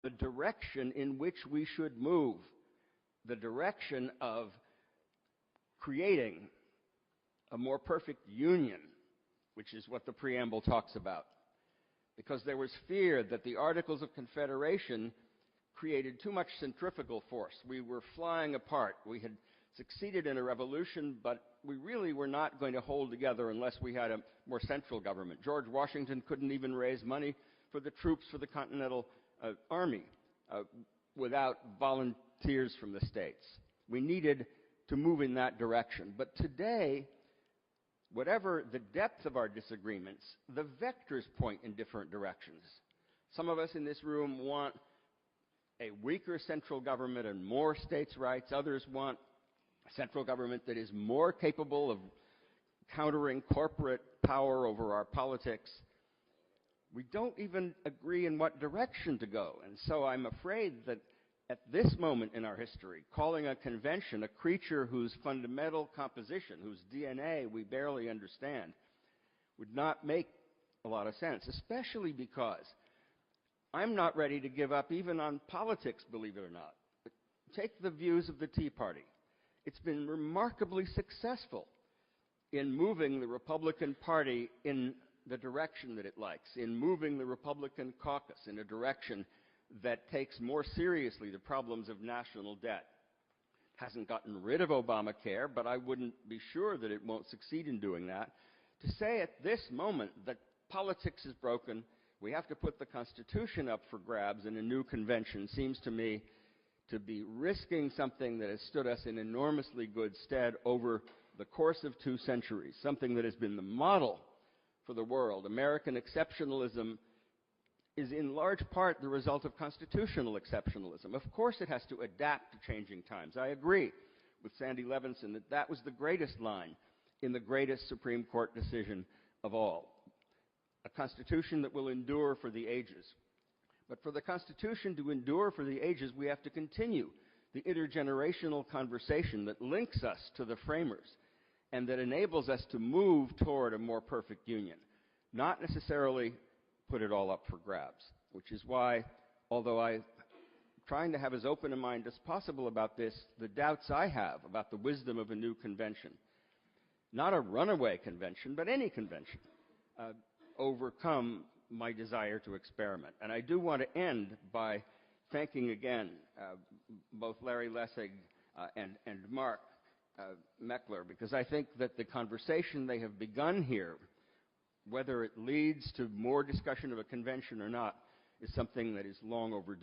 the direction in which we should move, the direction of creating a more perfect union, which is what the preamble talks about. Because there was fear that the Articles of Confederation created too much centrifugal force. We were flying apart. We had succeeded in a revolution, but we really were not going to hold together unless we had a more central government. George Washington couldn't even raise money for the troops for the Continental Army without volunteers from the states. We needed to move in that direction. But today, whatever the depth of our disagreements, the vectors point in different directions. Some of us in this room want a weaker central government and more states' rights. Others want a central government that is more capable of countering corporate power over our politics. We don't even agree in what direction to go. And so I'm afraid that at this moment in our history, calling a convention a creature whose fundamental composition, whose DNA we barely understand, would not make a lot of sense, especially because I'm not ready to give up even on politics, believe it or not. Take the views of the Tea Party. It's been remarkably successful in moving the Republican Party in the direction that it likes, in moving the Republican caucus in a direction that takes more seriously the problems of national debt. It hasn't gotten rid of Obamacare, but I wouldn't be sure that it won't succeed in doing that. To say at this moment that politics is broken, we have to put the Constitution up for grabs in a new convention seems to me to be risking something that has stood us in enormously good stead over the course of 2 centuries, something that has been the model for the world. American exceptionalism is in large part the result of constitutional exceptionalism. Of course it has to adapt to changing times. I agree with Sandy Levinson that that was the greatest line in the greatest Supreme Court decision of all. A constitution that will endure for the ages. But for the Constitution to endure for the ages, we have to continue the intergenerational conversation that links us to the framers and that enables us to move toward a more perfect union, not necessarily put it all up for grabs, which is why, although I'm trying to have as open a mind as possible about this, the doubts I have about the wisdom of a new convention, not a runaway convention, but any convention, overcome my desire to experiment. And I do want to end by thanking again both Larry Lessig and Mark Meckler, because I think that the conversation they have begun here, whether it leads to more discussion of a convention or not, is something that is long overdue.